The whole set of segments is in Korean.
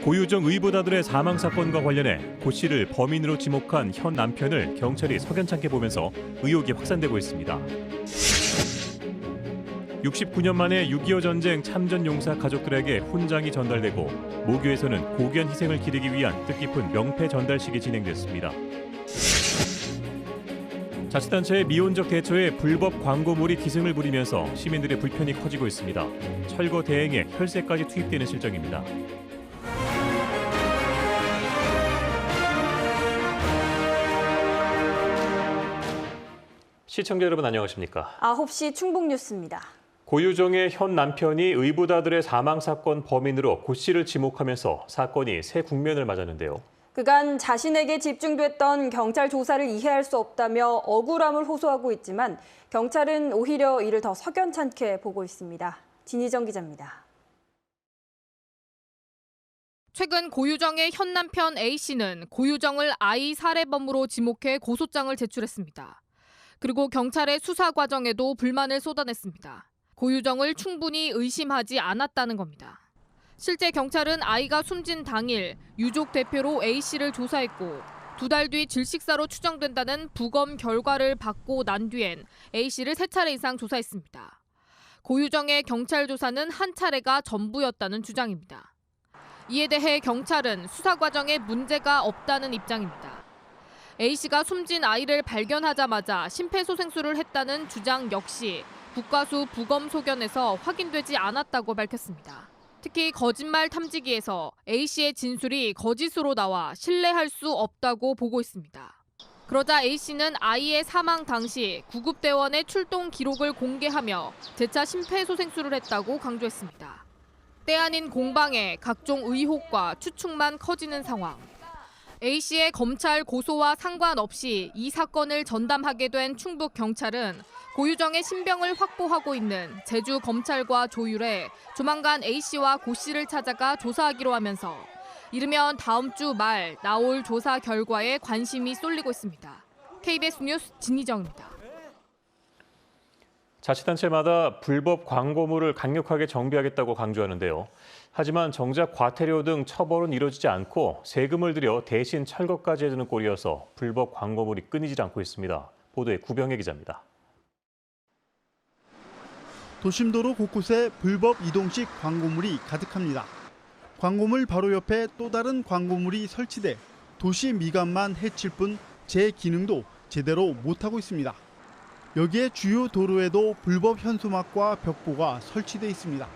고유정 의붓아들의 사망 사건과 관련해 고 씨를 범인으로 지목한 현 남편을 경찰이 석연찮게 보면서 의혹이 확산되고 있습니다. 69년 만에 6.25 전쟁 참전 용사 가족들에게 훈장이 전달되고 모교에서는 고귀한 희생을 기리기 위한 뜻깊은 명패 전달식이 진행됐습니다. 자치단체의 미온적 대처에 불법 광고물이 기승을 부리면서 시민들의 불편이 커지고 있습니다. 철거 대행에 혈세까지 투입되는 실정입니다. 시청자 여러분 안녕하십니까? 9시 충북뉴스입니다. 고유정의 현 남편이 의붓아들의 사망 사건 범인으로 고 씨를 지목하면서 사건이 새 국면을 맞았는데요. 그간 자신에게 집중됐던 경찰 조사를 이해할 수 없다며 억울함을 호소하고 있지만 경찰은 오히려 이를 더 석연찮게 보고 있습니다. 진희정 기자입니다. 최근 고유정의 현 남편 A씨는 고유정을 아이 살해범으로 지목해 고소장을 제출했습니다. 그리고 경찰의 수사 과정에도 불만을 쏟아냈습니다. 고유정을 충분히 의심하지 않았다는 겁니다. 실제 경찰은 아이가 숨진 당일 유족 대표로 A씨를 조사했고 2달 뒤 질식사로 추정된다는 부검 결과를 받고 난 뒤엔 A씨를 3차례 이상 조사했습니다. 고유정의 경찰 조사는 한 차례가 전부였다는 주장입니다. 이에 대해 경찰은 수사 과정에 문제가 없다는 입장입니다. A씨가 숨진 아이를 발견하자마자 심폐소생술을 했다는 주장 역시 국과수 부검 소견에서 확인되지 않았다고 밝혔습니다. 특히 거짓말 탐지기에서 A씨의 진술이 거짓으로 나와 신뢰할 수 없다고 보고 있습니다. 그러자 A씨는 아이의 사망 당시 구급대원의 출동 기록을 공개하며 재차 심폐소생술을 했다고 강조했습니다. 때 아닌 공방에 각종 의혹과 추측만 커지는 상황. A씨의 검찰 고소와 상관없이 이 사건을 전담하게 된 충북경찰은 고유정의 신병을 확보하고 있는 제주검찰과 조율해 조만간 A씨와 고 씨를 찾아가 조사하기로 하면서 이르면 다음 주 말 나올 조사 결과에 관심이 쏠리고 있습니다. KBS 뉴스 진희정입니다. 자치단체마다 불법 광고물을 강력하게 정비하겠다고 강조하는데요. 하지만 정작 과태료 등 처벌은 이루어지지 않고 세금을 들여 대신 철거까지 해주는 꼴이어서 불법 광고물이 끊이질 않고 있습니다. 보도에 구병혜 기자입니다. 도심도로 곳곳에 불법 이동식 광고물이 가득합니다. 광고물 바로 옆에 또 다른 광고물이 설치돼 도시 미관만 해칠 뿐 제 기능도 제대로 못하고 있습니다. 여기에 주요 도로에도 불법 현수막과 벽보가 설치돼 있습니다.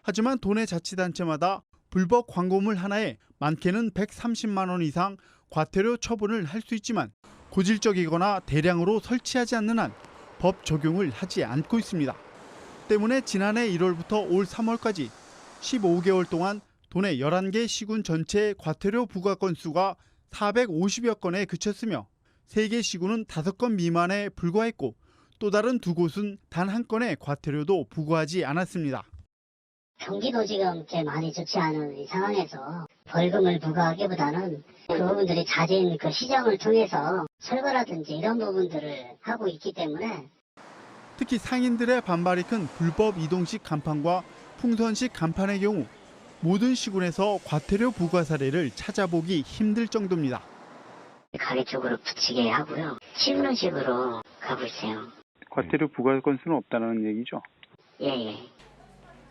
하지만 도내 자치단체마다 불법 광고물 하나에 많게는 130만 원 이상 과태료 처분을 할 수 있지만 고질적이거나 대량으로 설치하지 않는 한 법 적용을 하지 않고 있습니다. 때문에 지난해 1월부터 올 3월까지 15개월 동안 도내 11개 시군 전체의 과태료 부과 건수가 450여 건에 그쳤으며 3개 시군은 5건 미만에 불과했고 또 다른 2곳은 단 한 건의 과태료도 부과하지 않았습니다. 경기도 지금 많이 좋지 않은 이 상황에서 벌금을 부과하기보다는 그 부분들이 잦은 그 시정을 통해서 철거라든지 이런 부분들을 하고 있기 때문에 특히 상인들의 반발이 큰 불법 이동식 간판과 풍선식 간판의 경우 모든 시군에서 과태료 부과 사례를 찾아보기 힘들 정도입니다. 가게 쪽으로 붙이게 하고요. 치우는 식으로 가고 있어요. 과태료 부과 건수는 없다는 얘기죠? 예.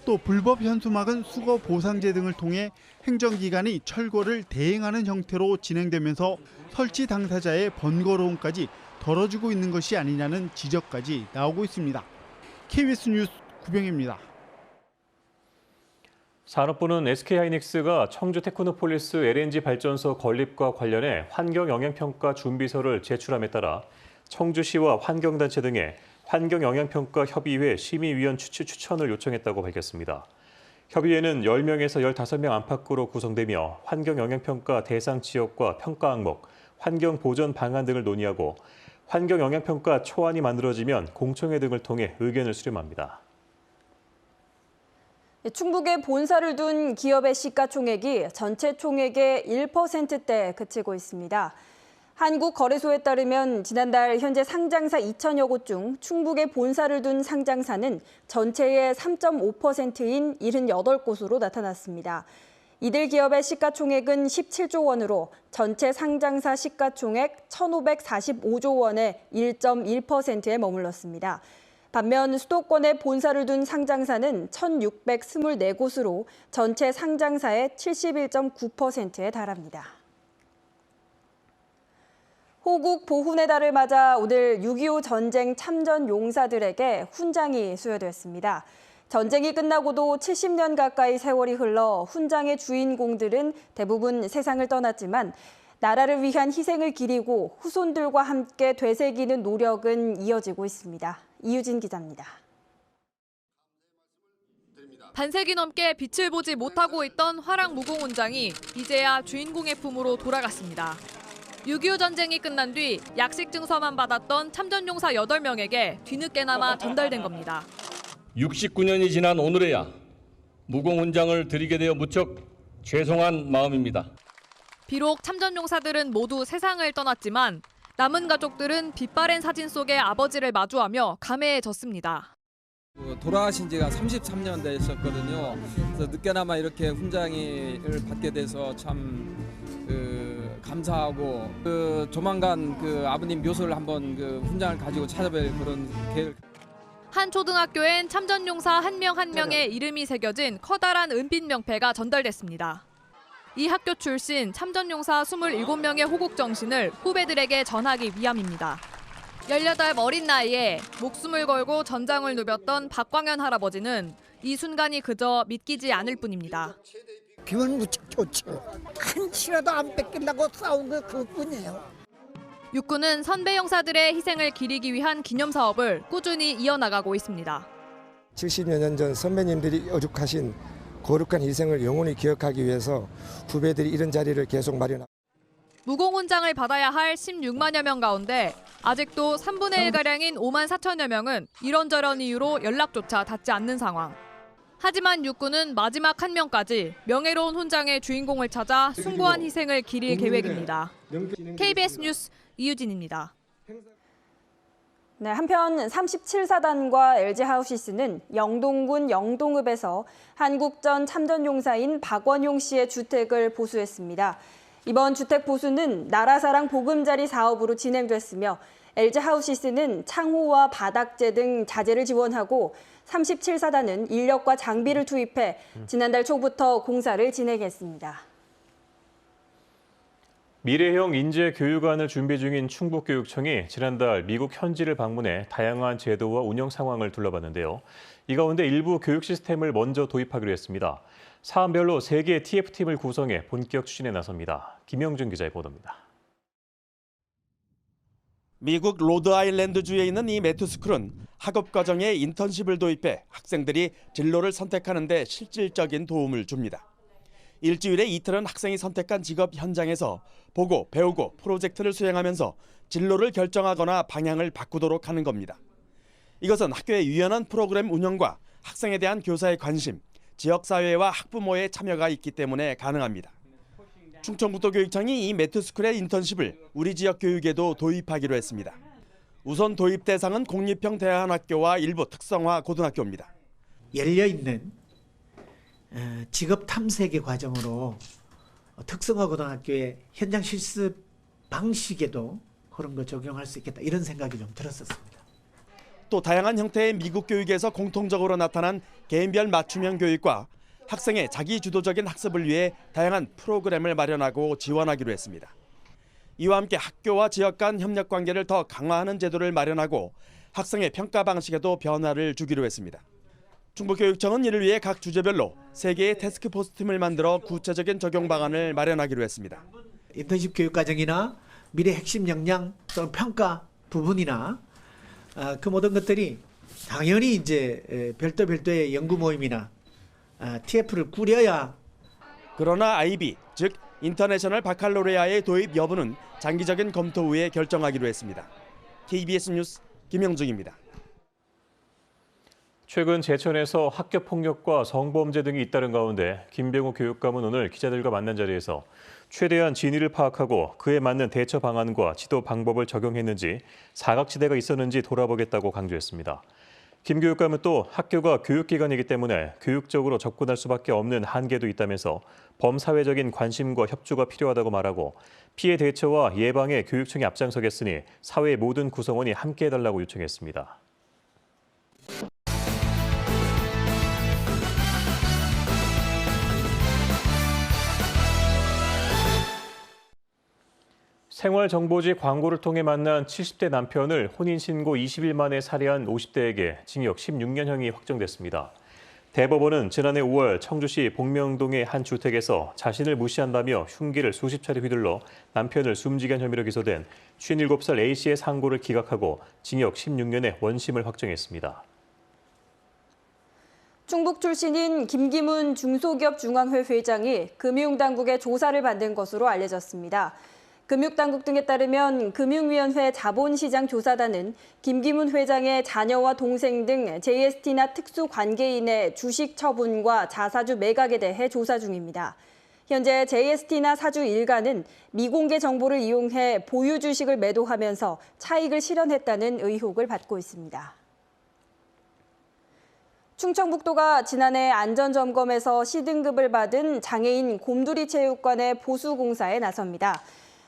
또 불법 현수막은 수거 보상제 등을 통해 행정기관이 철거를 대행하는 형태로 진행되면서 설치 당사자의 번거로움까지 덜어주고 있는 것이 아니냐는 지적까지 나오고 있습니다. KBS 뉴스 구병입니다. 산업부는 SK하이닉스가 청주 테크노폴리스 LNG 발전소 건립과 관련해 환경영향평가 준비서를 제출함에 따라 청주시와 환경단체 등의 환경영향평가 협의회 심의위원 추천을 요청했다고 밝혔습니다. 협의회는 10명에서 15명 안팎으로 구성되며 환경영향평가 대상 지역과 평가 항목, 환경보전 방안 등을 논의하고 환경영향평가 초안이 만들어지면 공청회 등을 통해 의견을 수렴합니다. 충북에 본사를 둔 기업의 시가총액이 전체 총액의 1%대에 그치고 있습니다. 한국거래소에 따르면 지난달 현재 상장사 2천여 곳 중 충북에 본사를 둔 상장사는 전체의 3.5%인 78곳으로 나타났습니다. 이들 기업의 시가총액은 17조 원으로 전체 상장사 시가총액 1,545조 원의 1.1%에 머물렀습니다. 반면 수도권에 본사를 둔 상장사는 1,624곳으로 전체 상장사의 71.9%에 달합니다. 호국 보훈의 달을 맞아 오늘 6.25 전쟁 참전 용사들에게 훈장이 수여됐습니다. 전쟁이 끝나고도 70년 가까이 세월이 흘러 훈장의 주인공들은 대부분 세상을 떠났지만 나라를 위한 희생을 기리고 후손들과 함께 되새기는 노력은 이어지고 있습니다. 이유진 기자입니다. 반세기 넘게 빛을 보지 못하고 있던 화랑무공훈장이 이제야 주인공의 품으로 돌아갔습니다. 6.25 전쟁이 끝난 뒤 약식 증서만 받았던 참전용사 8명에게 뒤늦게나마 전달된 겁니다. 69년이 지난 오늘에야 무공훈장을 드리게 되어 무척 죄송한 마음입니다. 비록 참전용사들은 모두 세상을 떠났지만 남은 가족들은 빛바랜 사진 속의 아버지를 마주하며 감회해졌습니다. 돌아가신 지가 33년 되셨거든요. 그래서 늦게나마 이렇게 훈장을 받게 돼서 참 감사하고 조만간 아버님 묘소를 한번 훈장을 가지고 찾아뵐 그런 계획을. 한 초등학교엔 참전용사 한 명 한 명의 이름이 새겨진 커다란 은빛 명패가 전달됐습니다. 이 학교 출신 참전용사 27명의 호국 정신을 후배들에게 전하기 위함입니다. 18 어린 나이에 목숨을 걸고 전장을 누볐던 박광현 할아버지는 이 순간이 그저 믿기지 않을 뿐입니다. 기분 무척 좋죠. 한치라도 안 뺏기려고 싸운 거 그뿐이에요. 육군은 선배 용사들의 희생을 기리기 위한 기념사업을 꾸준히 이어나가고 있습니다. 70여 년 전 선배님들이 오죽하신 거룩한 희생을 영원히 기억하기 위해서 후배들이 이런 자리를 계속 마련하고. 무공훈장을 받아야 할 16만여 명 가운데 아직도 3분의 1가량인 5만 4천여 명은 이런저런 이유로 연락조차 닿지 않는 상황. 하지만 육군은 마지막 한 명까지 명예로운 훈장의 주인공을 찾아 숭고한 희생을 기릴 계획입니다. KBS 뉴스 이유진입니다. 네, 한편 37사단과 LG하우시스는 영동군 영동읍에서 한국전 참전용사인 박원용 씨의 주택을 보수했습니다. 이번 주택 보수는 나라사랑 보금자리 사업으로 진행됐으며 LG하우시스는 창호와 바닥재 등 자재를 지원하고 37사단은 인력과 장비를 투입해 지난달 초부터 공사를 진행했습니다. 미래형 인재교육안을 준비 중인 충북교육청이 지난달 미국 현지를 방문해 다양한 제도와 운영 상황을 둘러봤는데요. 이 가운데 일부 교육 시스템을 먼저 도입하기로 했습니다. 사안별로 3개의 TF팀을 구성해 본격 추진에 나섭니다. 김영준 기자의 보도입니다. 미국 로드아일랜드주에 있는 이 매튜스쿨은 학업과정에 인턴십을 도입해 학생들이 진로를 선택하는 데 실질적인 도움을 줍니다. 일주일에 이틀은 학생이 선택한 직업 현장에서 보고 배우고 프로젝트를 수행하면서 진로를 결정하거나 방향을 바꾸도록 하는 겁니다. 이것은 학교의 유연한 프로그램 운영과 학생에 대한 교사의 관심, 지역사회와 학부모의 참여가 있기 때문에 가능합니다. 충청북도교육청이 이 매튜스쿨의 인턴십을 우리 지역 교육에도 도입하기로 했습니다. 우선 도입 대상은 공립형 대안학교와 일부 특성화 고등학교입니다. 열려있는 직업 탐색의 과정으로 특성화 고등학교의 현장 실습 방식에도 그런 거 적용할 수 있겠다 이런 생각이 좀 들었었습니다. 또 다양한 형태의 미국 교육에서 공통적으로 나타난 개인별 맞춤형 교육과 학생의 자기주도적인 학습을 위해 다양한 프로그램을 마련하고 지원하기로 했습니다. 이와 함께 학교와 지역 간 협력 관계를 더 강화하는 제도를 마련하고 학생의 평가 방식에도 변화를 주기로 했습니다. 충북교육청은 이를 위해 각 주제별로 3개의 태스크포스 팀을 만들어 구체적인 적용 방안을 마련하기로 했습니다. 인턴십 교육 과정이나 미래 핵심 역량 또는 평가 부분이나 그 모든 것들이 당연히 이제 별도의 연구 모임이나 TF를 꾸려야. 그러나 IB, 즉 인터내셔널 바칼로레아의 도입 여부는 장기적인 검토 후에 결정하기로 했습니다. KBS 뉴스 김영중입니다. 최근 제천에서 학교폭력과 성범죄 등이 잇따른 가운데 김병우 교육감은 오늘 기자들과 만난 자리에서 최대한 진위를 파악하고 그에 맞는 대처 방안과 지도 방법을 적용했는지 사각지대가 있었는지 돌아보겠다고 강조했습니다. 김 교육감은 또 학교가 교육기관이기 때문에 교육적으로 접근할 수밖에 없는 한계도 있다면서 범사회적인 관심과 협조가 필요하다고 말하고 피해 대처와 예방에 교육청이 앞장서겠으니 사회의 모든 구성원이 함께해달라고 요청했습니다. 생활정보지 광고를 통해 만난 70대 남편을 혼인신고 20일 만에 살해한 50대에게 징역 16년형이 확정됐습니다. 대법원은 지난해 5월 청주시 복명동의 한 주택에서 자신을 무시한다며 흉기를 수십 차례 휘둘러 남편을 숨지게 한 혐의로 기소된 57살 A씨의 상고를 기각하고 징역 16년의 원심을 확정했습니다. 충북 출신인 김기문 중소기업중앙회 회장이 금융당국의 조사를 받는 것으로 알려졌습니다. 금융당국 등에 따르면 금융위원회 자본시장조사단은 김기문 회장의 자녀와 동생 등 JST나 특수관계인의 주식 처분과 자사주 매각에 대해 조사 중입니다. 현재 JST나 사주 일가는 미공개 정보를 이용해 보유 주식을 매도하면서 차익을 실현했다는 의혹을 받고 있습니다. 충청북도가 지난해 안전점검에서 C등급을 받은 장애인 곰돌이 체육관의 보수공사에 나섭니다.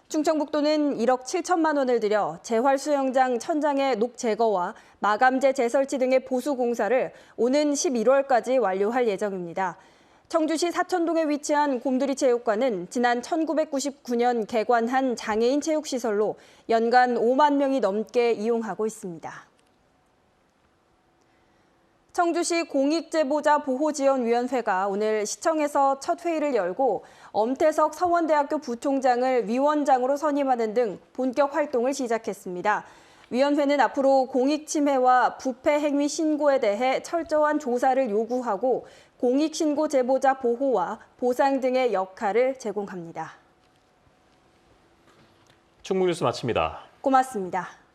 충청북도는 1억 7천만 원을 들여 재활수영장 천장의 녹 제거와 마감재 재설치 등의 보수 공사를 오는 11월까지 완료할 예정입니다. 청주시 사천동에 위치한 곰돌이 체육관은 지난 1999년 개관한 장애인 체육시설로 연간 5만 명이 넘게 이용하고 있습니다. 청주시 공익제보자 보호지원위원회가 오늘 시청에서 첫 회의를 열고 엄태석 서원대학교 부총장을 위원장으로 선임하는 등 본격 활동을 시작했습니다. 위원회는 앞으로 공익침해와 부패 행위 신고에 대해 철저한 조사를 요구하고 공익신고 제보자 보호와 보상 등의 역할을 제공합니다. 충북 뉴스 마칩니다. 고맙습니다.